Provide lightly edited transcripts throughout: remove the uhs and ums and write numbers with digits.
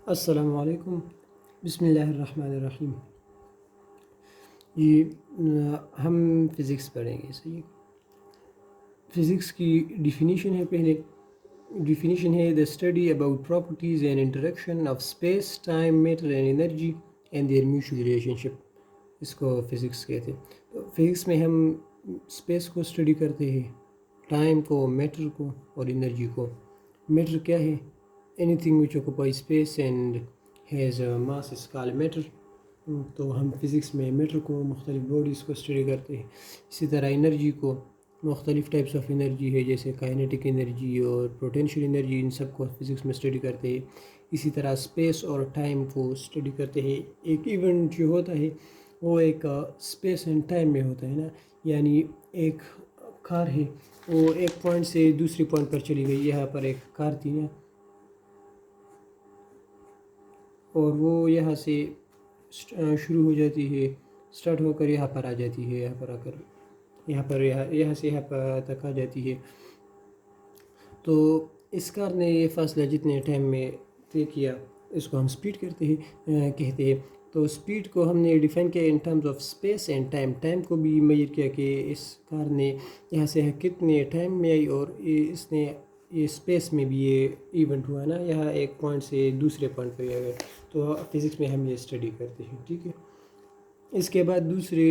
السلام علیکم، بسم اللہ الرحمن الرحیم۔ یہ ہم فزکس پڑھیں گے۔ صحیح، فزکس کی ڈیفینیشن ہے۔ پہلے ڈیفینیشن ہے the study about properties and interaction of space, time, matter and energy and their mutual relationship, اس کو فزکس کہتے ہیں۔ تو فزکس میں ہم اسپیس کو اسٹڈی کرتے ہیں، ٹائم کو، میٹر کو اور انرجی کو۔ میٹر کیا ہے؟ Anything which occupy space and has mass is called matter. تو ہم فزکس میں میٹر کو، مختلف باڈیز کو اسٹڈی کرتے ہیں۔ اسی طرح انرجی کو، مختلف ٹائپس آف انرجی ہے، جیسے کائنیٹک انرجی اور پوٹینشیل انرجی، ان سب کو فزکس میں اسٹڈی کرتے ہیں۔ اسی طرح اسپیس اور ٹائم کو اسٹڈی کرتے ہیں۔ ایک ایونٹ جو ہوتا ہے وہ ایک اسپیس اینڈ ٹائم میں ہوتا ہے نا، یعنی ایک کار ہے، وہ ایک پوائنٹ سے دوسری پوائنٹ پر چلی گئی۔ یہاں پر ایک کار تھی نا، اور وہ یہاں سے شروع ہو جاتی ہے، اسٹارٹ ہو کر یہاں پر آ جاتی ہے، یہاں پر آ کر یہاں سے یہاں پر تک آ جاتی ہے۔ تو اس کار نے یہ فاصلہ جتنے ٹائم میں طے کیا، اس کو ہم سپیڈ کہتے ہیں۔ تو سپیڈ کو ہم نے ڈیفائن کیا in terms of space and time. Time کو بھی میجر کیا کہ اس کار نے یہاں سے کتنے ٹائم میں آئی، اور اس نے یہ اسپیس میں بھی یہ ایونٹ ہوا نا، یہاں ایک پوائنٹ سے دوسرے پوائنٹ پہ گئے۔ تو فزکس میں ہم یہ اسٹڈی کرتے ہیں، ٹھیک ہے۔ اس کے بعد دوسرے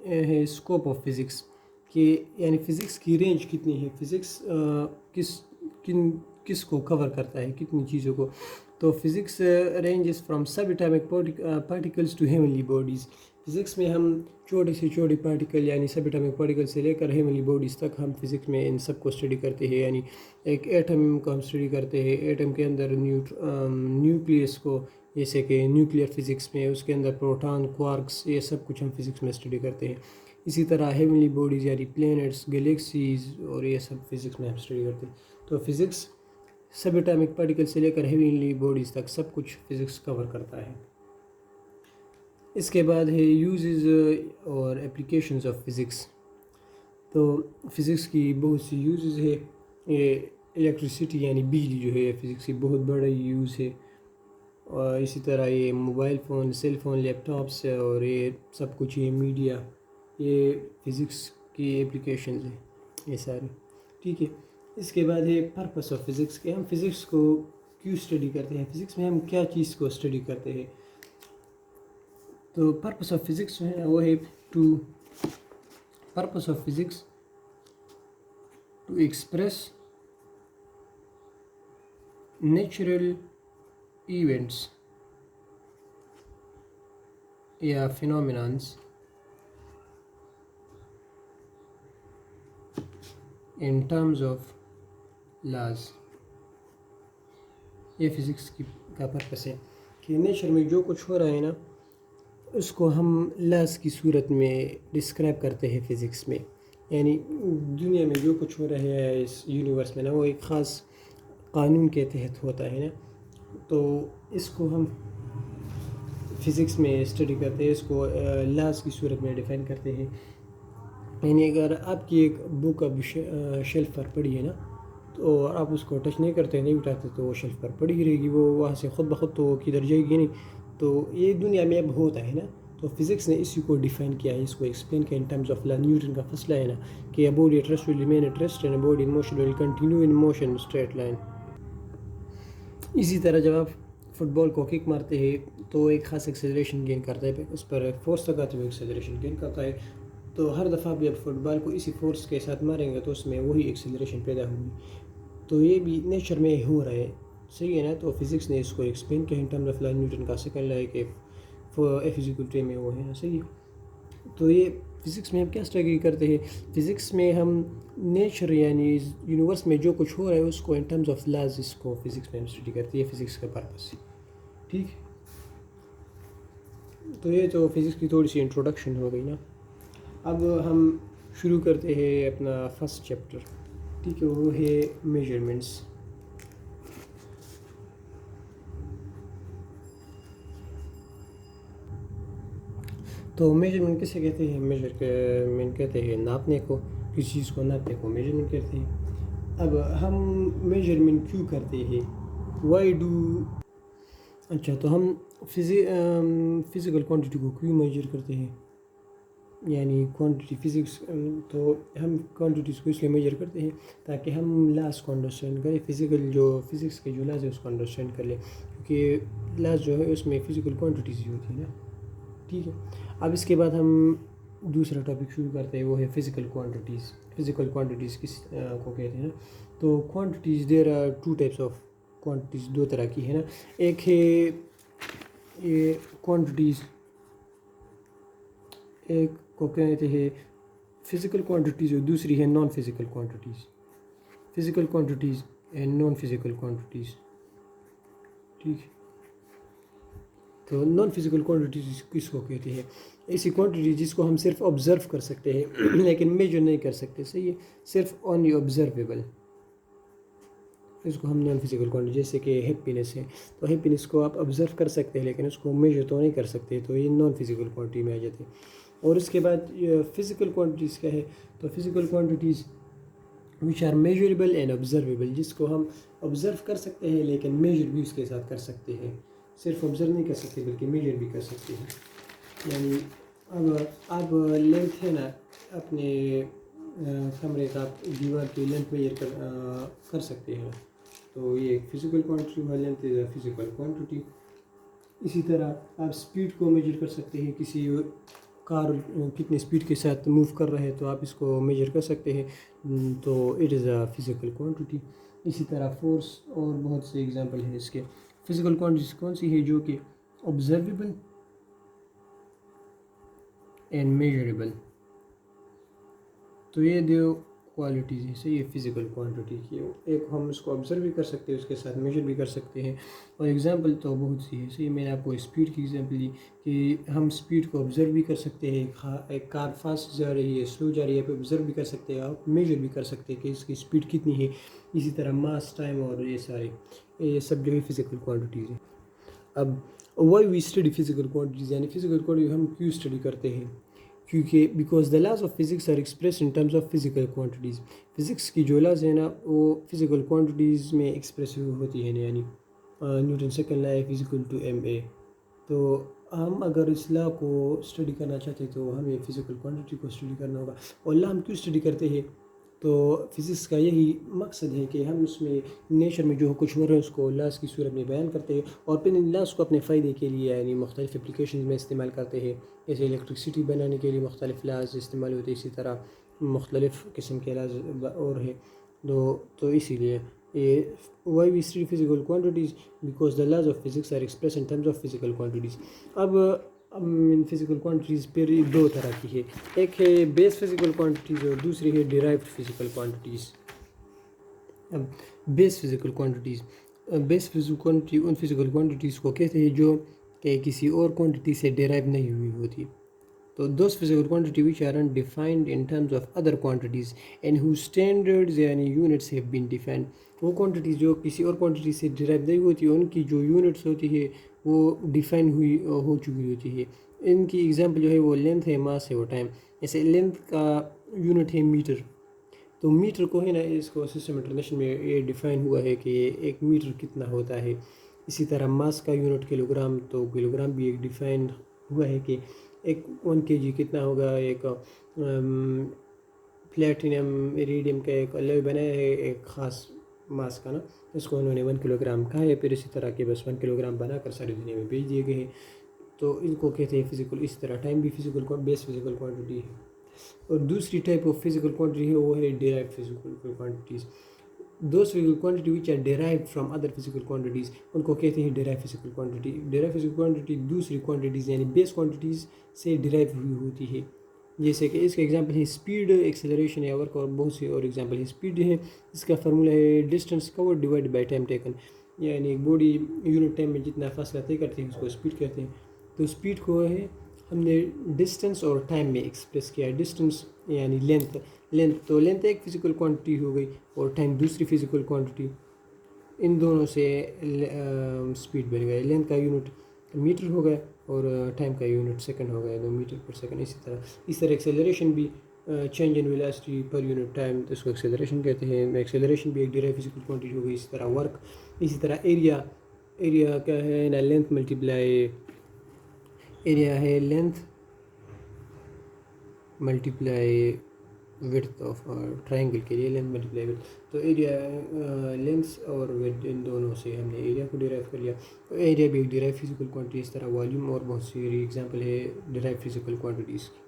ہے اسکوپ آف فزکس، کہ یعنی فزکس کی رینج کتنی ہے، فزکس کس کو کور کرتا ہے، کتنی چیزوں کو۔ تو physics ranges from subatomic particles to heavenly bodies. Physics میں ہم چھوٹے سے چھوٹے پارٹیکل یعنی سب اٹامک پارٹیکل سے لے کر ہیونلی باڈیز تک ہم فزکس میں ان سب کو اسٹڈی کرتے ہیں۔ یعنی ایک ایٹم کو ہم اسٹڈی کرتے ہیں، ایٹم کے اندر نیوکلیس کو، جیسے کہ نیوکلیئر فزکس میں اس کے اندر پروٹان، کوارکس، یہ سب کچھ ہم فزکس میں اسٹڈی کرتے ہیں۔ اسی طرح ہیونلی باڈیز یعنی پلینٹس، گلیکسیز، اور یہ سب فزکس میں ہم اسٹڈی کرتے ہیں۔ تو فزکس سب اٹامک پارٹیکل سے لے کر ہیونلی باڈیز تک سب کچھ فزکس کور کرتا ہے۔ اس کے بعد ہے یوزز اور اپلیکیشنز آف فزکس۔ تو فزکس کی بہت سی یوزز ہے۔ یہ الیکٹریسٹی یعنی بجلی جو ہے، فزکس کی بہت بڑا یوز ہے۔ اور اسی طرح یہ موبائل فون، سیل فون، لیپ ٹاپس اور یہ سب کچھ، یہ میڈیا، یہ فزکس کی اپلیکیشنز ہیں یہ ساری، ٹھیک ہے۔ اس کے بعد ہے پرپس آف فزکس، کہ ہم فزکس کو کیوں اسٹڈی کرتے ہیں، فزکس میں ہم کیا چیز کو اسٹڈی کرتے ہیں۔ تو پرپس آف فزکس جو ہے وہ ہے purpose of physics to express natural events یا phenomenons in terms of laws. یہ فزکس کا پرپس ہے کہ نیچر میں جو کچھ ہو رہا ہے نا، اس کو ہم لاز کی صورت میں ڈسکرائب کرتے ہیں فزکس میں۔ یعنی دنیا میں جو کچھ ہو رہا ہے اس یونیورس میں نا، وہ ایک خاص قانون کے تحت ہوتا ہے نا، تو اس کو ہم فزکس میں اسٹڈی کرتے ہیں، اس کو لاز کی صورت میں ڈیفائن کرتے ہیں۔ یعنی اگر آپ کی ایک بک اب شیلف پر پڑی ہے نا، تو آپ اس کو ٹچ نہیں کرتے، نہیں اٹھاتے، تو وہ شیلف پر پڑی رہے گی، وہ وہاں سے خود بخود تو کدھر جائے گی نہیں۔ تو یہ دنیا میں اب ہوتا ہے نا، تو فزکس نے اسی کو ڈیفائن کیا ہے، اس کو ایکسپلین کیا in terms of law. Newton کا فصلہ ہے نا کہ a body at rest will remain at rest and a body in motion will continue in motion straight line. اسی طرح جب آپ فٹ بال کو کک مارتے ہیں تو ایک خاص ایکسیلریشن گین کرتا ہے، اس پر فورس لگاتے ہوئے ایکسیلریشن گین کرتا ہے۔ تو ہر دفعہ بھی آپ فٹ بال کو اسی فورس کے ساتھ ماریں گے تو اس میں وہی ایکسیلریشن پیدا ہوگی۔ تو یہ بھی نیچر میں ہو رہا ہے، صحیح ہے نا۔ تو فزکس نے اس کو ایکسپلین کیا in terms of law. Newton کا سیکنڈ لا ہے کہ F is equal to M A, وہ ہے نا، صحیح ہے۔ تو یہ فزکس میں ہم کیا اسٹڈی کرتے ہیں، فزکس میں ہم نیچر یعنی یونیورس میں جو کچھ ہو رہا ہے اس کو ان ٹرمز آف لاز، اس کو فزکس میں ہم اسٹڈی کرتے ہیں۔ یہ فزکس کا پرپس ہے، ٹھیک ہے۔ تو یہ تو فزکس کی تھوڑی سی انٹروڈکشن ہو گئی نا۔ اب ہم شروع کرتے ہیں اپنا فرسٹ چیپٹر، ٹھیک ہے، وہ ہے میجرمنٹس۔ تو میجرمنٹ کسے کہتے ہیں؟ میجرمنٹ کہتے ہیں ناپنے کو، کسی چیز کو ناپنے کو میجرمنٹ کہتے ہیں۔ اب ہم میجرمنٹ کیوں کرتے ہیں؟ وائی ڈو اچھا، تو ہم فزیکل کوانٹٹی کو کیوں میجر کرتے ہیں؟ یعنی کوانٹٹی فزکس، تو ہم کوانٹٹیز کو اس لیے میجر کرتے ہیں تاکہ ہم لاس کو انڈرسٹینڈ کریں، فزکس کے جو لاز ہے اس کو انڈرسٹینڈ کر لیں، کیونکہ لاز جو ہے اس میں فزیکل کوانٹٹیز ہی ہوتی ہے نا. ٹھیک ہے، اب اس کے بعد ہم دوسرا ٹاپک شروع کرتے ہیں، وہ ہے فزیکل کوانٹٹیز. فزیکل کوانٹٹیز کس کو کہتے ہیں نا؟ تو quantities there are two types of quantities, دو طرح کی ہے نا. ایک ہے یہ کوانٹٹیز، ایک کو کہتے ہیں فزیکل کوانٹٹیز اور دوسری ہے non physical quantities. Physical quantities and non physical quantities. ٹھیک ہے، تو نان فزیکل کوانٹٹیز کس کو کہتے ہیں؟ ایسی کوانٹٹی جس کو ہم صرف آبزرو کر سکتے ہیں لیکن میجر نہیں کر سکتے. صحیح ہے، صرف اونلی آبزرویبل، اس کو ہم نان فزیکل کوانٹٹی. جیسے کہ ہیپینس ہے، تو ہیپینس کو آپ آبزرو کر سکتے ہیں لیکن اس کو میجر تو نہیں کر سکتے، تو یہ نان فزیکل کوانٹٹی میں آ جاتے ہیں. اور اس کے بعد فزیکل کوانٹٹیز کیا ہے؟ تو physical quantities which are measurable and observable, جس کو ہم آبزرو کر سکتے ہیں لیکن میجر بھی اس کے ساتھ کر سکتے ہیں. صرف آبزرو نہیں کر سکتے بلکہ میجر بھی کر سکتے ہیں. یعنی اب لینتھ ہے نا، اپنے کمرے کا دیوار کی لینتھ میجر کر سکتے ہیں، تو یہ ایک فزیکل کوانٹٹی ہے. Length is a physical quantity. اسی طرح آپ اسپیڈ کو میجر کر سکتے ہیں، کسی کار کتنے اسپیڈ کے ساتھ موو کر رہے ہیں تو آپ اس کو میجر کر سکتے ہیں، تو it is a physical quantity. اسی طرح فورس اور بہت سے ایگزامپل ہیں اس کے. فزیکل کوانٹٹیز کون سی ہے؟ جو کہ آبزرویبل اینڈ میجریبل. تو یہ دو کوالٹیز ہیں. صحیح ہے، فزیکل کوانٹٹی کی. ایک ہم اس کو آبزرو بھی کر سکتے ہیں، اس کے ساتھ میجر بھی کر سکتے ہیں. اور ایگزامپل تو بہت سی ہے. صحیح، میں نے آپ کو اسپیڈ کی ایگزامپل دی کہ ہم اسپیڈ کو آبزرو بھی کر سکتے ہیں. ایک کار فاسٹ جا رہی ہے، سلو جا رہی ہے، پہ آبزرو بھی کر سکتے ہیں، آپ میجر بھی کر سکتے ہیں کہ اس کی اسپیڈ کتنی ہے. اسی طرح ماس، ٹائم اور یہ سب جو ہے فزیکل کوانٹٹیز ہیں. اب why we study physical quantities, یعنی فزیکل کوانٹٹیز ہم کیوں اسٹڈی کرتے ہیں؟ کیونکہ because the laws of physics are express in terms of physical quantities. Physics کی جو لاز ہے نا وہ فزیکل کوانٹٹیز میں ایکسپریس ہوتی ہیں، یعنی Newton second law is equal to M A. تو ہم اگر اس لا کو اسٹڈی کرنا چاہتے ہیں تو ہمیں فزیکل کوانٹٹی کو اسٹڈی کرنا ہوگا. اور لا ہم کیوں اسٹڈی کرتے ہیں؟ تو فزکس کا یہی مقصد ہے کہ ہم اس میں نیچر میں جو کچھ ہو رہا ہے اس کو لاس کی صورت میں بیان کرتے ہیں، اور پھر ان لاس کو اپنے فائدے کے لیے یعنی مختلف اپلیکیشنز میں استعمال کرتے ہیں. جیسے الیکٹرسٹی بنانے کے لیے مختلف لاز استعمال ہوتے ہیں، اسی طرح مختلف قسم کے لاز اور ہیں. تو اسی لیے یہ why we study physical quantities because the laws of physics are express in terms of physical quantities. اب فزیکل کوانٹٹیز پھر دو طرح کی ہے. ایک ہے بیس فزیکل کوانٹٹیز اور دوسری ہے ڈیرائیوڈ فزیکل کوانٹٹیز. اب base physical quantities, base physical quantity ان فزیکل کوانٹٹیز کو کہتے ہیں جو کہ کسی اور کوانٹٹی سے ڈیرائیو نہیں ہوئی ہوتی. تو those physical quantity which are undefined in terms of other quantities and whose standards یعنی units have been defined. وہ کوانٹٹیز جو کسی اور کوانٹٹی سے ڈیرائیو نہیں ہوتی، ان کی جو یونٹس ہوتی ہے وہ ڈیفائن ہو چکی ہوتی ہے. ان کی ایگزامپل جو ہے وہ لینتھ ہے، ماس ہے، وہ ٹائم. جیسے لینتھ کا یونٹ ہے میٹر، تو میٹر کو ہے نا اس کو سسٹم انٹرنیشنل میں یہ ڈیفائن ہوا ہے کہ ایک میٹر کتنا ہوتا ہے. اسی طرح ماس کا یونٹ کلو گرام، تو کلو گرام بھی ایک ڈیفائن ہوا ہے کہ ایک 1 kg کتنا ہوگا. ایک پلیٹینم ایریڈیم کا ایک الوئی بنایا ہے ایک خاص ماس کا نا، اس کو انہوں نے 1 کلو گرام کہا ہے. پھر اسی طرح کے بس 1 کلو گرام بنا کر ساری دنیا میں بھیج دیے گئے ہیں. تو ان کو کہتے ہیں فزیکل. اسی طرح ٹائم بھی فزیکل بیس فزیکل کوانٹٹی ہے. اور دوسری ٹائپ آف فزیکل کوانٹٹی ہے وہ ہے derived physical quantities. Those physical quantity which are derived from other physical quantities, ان کو کہتے ہیں derived physical quantity. Derived physical quantity دوسری کوانٹٹیز یعنی بیس کوانٹٹیز سے ڈیرائیو ہوئی ہوتی ہے. جیسے کہ اس کا ایگزامپل ہے اسپیڈ، ایکسیلریشن یا ورک، اور بہت سے اور ایگزامپل ہے. اسپیڈ ہے، اس کا فارمولہ ہے distance cover divide by time taken, یعنی ایک باڈی یونٹ ٹائم میں جتنا فاصلہ طے کرتے ہیں اس کو اسپیڈ کہتے ہیں. تو اسپیڈ کو ہے ہم نے ڈسٹینس اور ٹائم میں ایکسپریس کیا ہے. ڈسٹینس یعنی لینتھ، تو لینتھ ایک فزیکل کوانٹٹی ہو گئی اور ٹائم دوسری فزیکل کوانٹٹی. ان دونوں سے اسپیڈ بن گیا. لینتھ کا یونٹ میٹر ہو گیا اور ٹائم کا یونٹ سیکنڈ ہو گیا، 2 میٹر پر سیکنڈ. اس طرح ایکسیلریشن بھی change in velocity per unit time, تو اس کو ایکسیلریشن کہتے ہیں. ایکسیلریشن بھی ایک ڈیرائیوڈ فزیکل کوانٹٹی ہو گئی. اسی طرح ورک، اسی طرح ایریا ایریا کیا ہے نا لینتھ ملٹیپلائی ایریا ہے length multiply width of triangle کے لیے لینتھ ملٹیپلائی width. تو ایریا لینتھ اور width ان دونوں سے ہم نے ایریا کو ڈیرائیو کر لیا. تو ایریا بھی ایک ڈیرائیو فزیکل کوانٹٹی اس طرح والیوم اور بہت سی ایگزامپل ہے ڈیرائیو فزیکل کوانٹٹیز کی.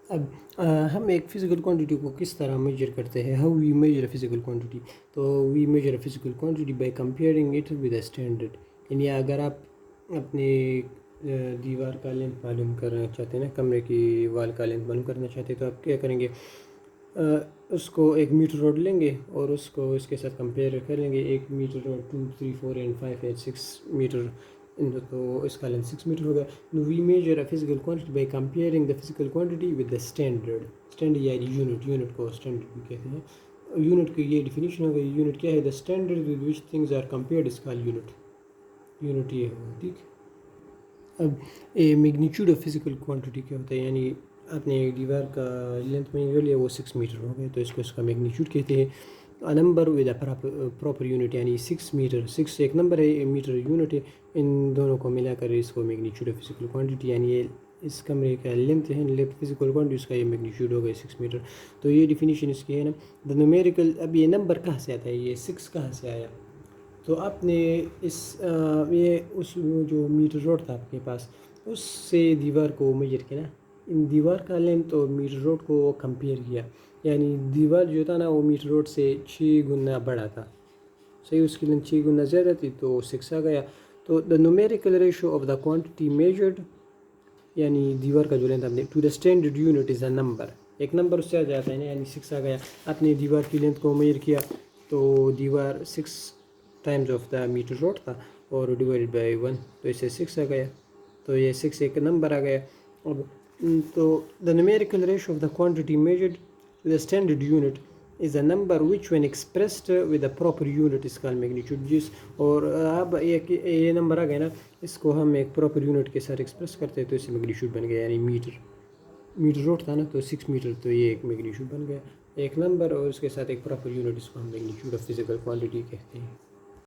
اب ہم ایک فزیکل کوانٹٹی کو کس طرح میجر کرتے ہیں how we measure a physical quantity. تو we measure a physical quantity by comparing it with a standard. یعنی اگر آپ اپنے دیوار کا لینتھ معلوم کرنا چاہتے ہیں نا کمرے کی وال کا لینتھ معلوم کرنا چاہتے ہیں تو آپ کیا کریں گے اس کو 1 میٹر روڈ لیں گے اور اس کو اس کے ساتھ کمپیئر کر لیں گے. 1 میٹر روڈ 2 3 4 اینڈ 5 8 6 میٹر تو اس کا لینتھ 6 میٹر ہوگا. We measure a physical quantity by comparing the physical quantity with the standard. Standard یعنی یونٹ کو اسٹینڈرڈ بھی کہتے ہیں. یونٹ کی یہ ڈیفینیشن ہو گئی. یونٹ کیا ہے the standard with which things are compared is called unit. Unit یہ ہوگا ٹھیک. اب a magnitude of physical quantity کیا ہوتا ہے یعنی آپ نے ایک دیوار کا لینتھ میں جو لیا وہ 6 میٹر ہو گئے تو اس کو اس کا میگنیچیوڈ کہتے ہیں. Number with a proper unit یعنی 6 میٹر 6 ایک نمبر ہے میٹر یونٹ ہے. ان دونوں کو ملا کر اس کو میگنیچیوڈ آف فزیکل کوانٹٹی یعنی یہ اس کمرے کا لینتھ ہے لینتھ فزیکل کوانٹٹی اس کا یہ میگنیچیوڈ ہو گئے 6 میٹر. تو یہ ڈیفینیشن اس کی ہے نا. دا نیومیریکل اب یہ نمبر کہاں سے آتا ہے یہ 6 کہاں سے آیا. تو آپ نے یہ اس جو میٹر روڈ تھا آپ کے پاس اس سے دیوار کو میجر کیا نا. ان دیوار کا لینتھ اور میٹر روڈ کو کمپیئر کیا یعنی دیوار جو تھا نا وہ میٹر روڈ سے 6 گنا بڑا تھا. صحیح اس کی لینتھ 6 گنا زیادہ تھی تو 6 آ گیا. تو the numerical ratio of the quantity measured یعنی دیوار کا جو لینتھ آپ نے to the standard unit is a number. ایک نمبر اس سے آ جاتا ہے نا یعنی 6 آ گیا. آپ نے دیوار کی لینتھ کو میجر کیا تو دیوار 6 Times of the matter road تھا اور ڈیوائڈیڈ بائی 1 تو اس سے 6 آ گیا. تو یہ 6 ایک نمبر آ گیا. اب تو دا numerical ratio of the quantity measured to the standard unit is a number which when expressed with a proper unit is called magnitude. جس اور اب یہ نمبر آ گیا نا اس کو ہم ایک پراپر یونٹ کے ساتھ ایکسپریس کرتے ہیں تو اس سے میگنیچیوڈ بن گیا یعنی میٹر روڈ تھا نا تو 6 میٹر تو یہ ایک میگنیچیوڈ بن گیا ایک نمبر اور اس کے ساتھ ایک پراپر یونٹ اس کو ہم میگنیچیوڈ آف فزیکل کوانٹٹی کہتے ہیں.